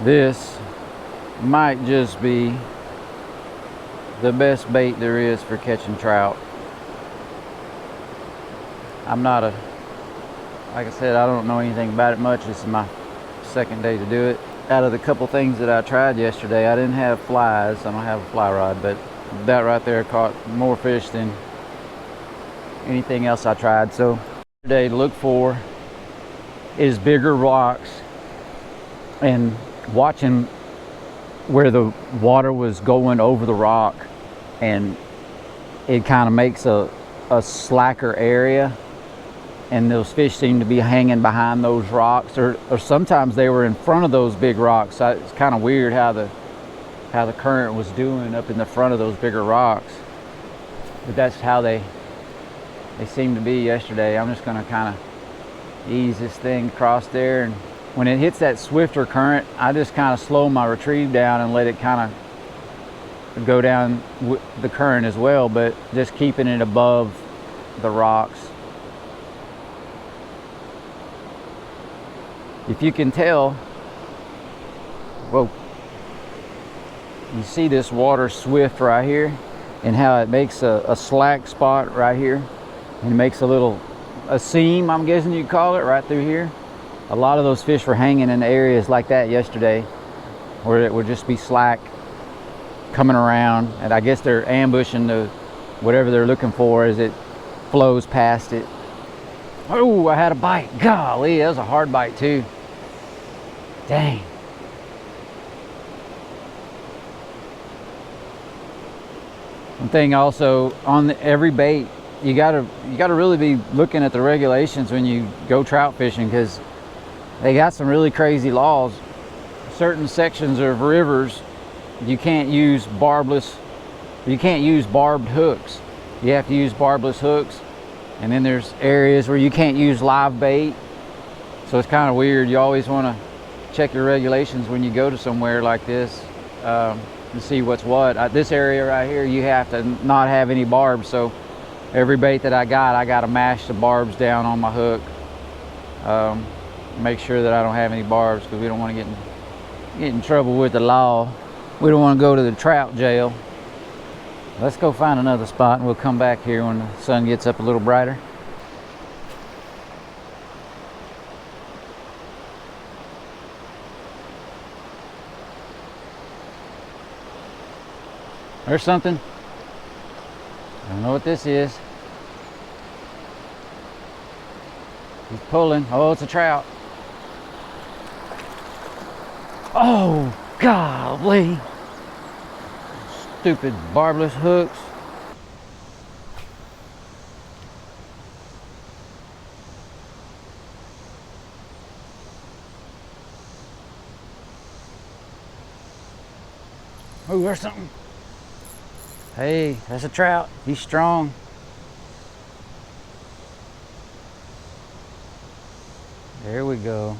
This might just be the best bait there is for catching trout. I'm not like I said, I don't know anything about it much. This is my second day to do it. Out of the couple things that I tried yesterday, I didn't have flies. I don't have a fly rod, but that right there caught more fish than anything else I tried. So today to look for is bigger rocks, and watching where the water was going over the rock, and it kind of makes a slacker area, and those fish seem to be hanging behind those rocks, or sometimes they were in front of those big rocks. So it's kind of weird how the current was doing up in the front of those bigger rocks, but that's how they seem to be yesterday. I'm just going to kind of ease this thing across there, and when it hits that swifter current, I just kind of slow my retrieve down and let it kind of go down with the current as well, but just keeping it above the rocks. If you can tell, whoa, you see this water swift right here, and how it makes a slack spot right here, and it makes a seam, I'm guessing you'd call it, right through here. A lot of those fish were hanging in areas like that yesterday, where it would just be slack coming around, and I guess they're ambushing whatever they're looking for as it flows past it. Oh, I had a bite. Golly, that was a hard bite too. Dang. One thing also on every bait, you gotta really be looking at the regulations when you go trout fishing, because they got some really crazy laws. Certain sections of rivers, you can't use barbed hooks. You have to use barbless hooks. And then there's areas where you can't use live bait. So it's kind of weird. You always want to check your regulations when you go to somewhere like this, and see what's what. This area right here, you have to not have any barbs. So every bait that I got to mash the barbs down on my hook. Make sure that I don't have any barbs, because we don't want to get in trouble with the law. We don't want to go to the trout jail. Let's go find another spot, and we'll come back here when the sun gets up a little brighter. There's something. I don't know what this is. He's pulling. Oh, it's a trout. Oh, golly. Stupid barbless hooks. Oh, there's something. Hey, that's a trout. He's strong. There we go.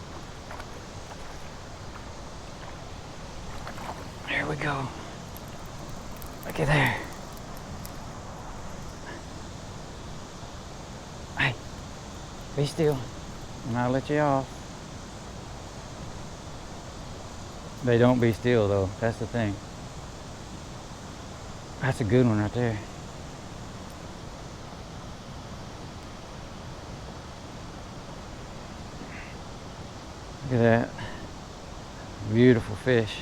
There we go. Look at there. Hey, be still, and I'll let you off. They don't be still though, that's the thing. That's a good one right there. Look at that. Beautiful fish.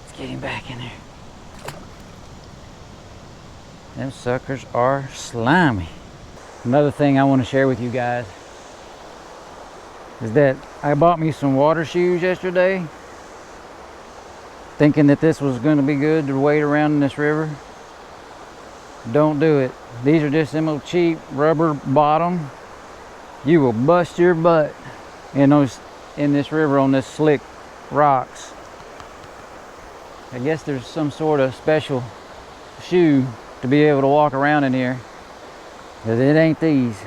Let's get him back in there. Them suckers are slimy. Another thing I want to share with you guys is that I bought me some water shoes yesterday, thinking that this was going to be good to wade around in this river. Don't do it. These are just them old cheap rubber bottom. You will bust your butt in this river on this slick rocks. I guess there's some sort of special shoe to be able to walk around in here, because it ain't these.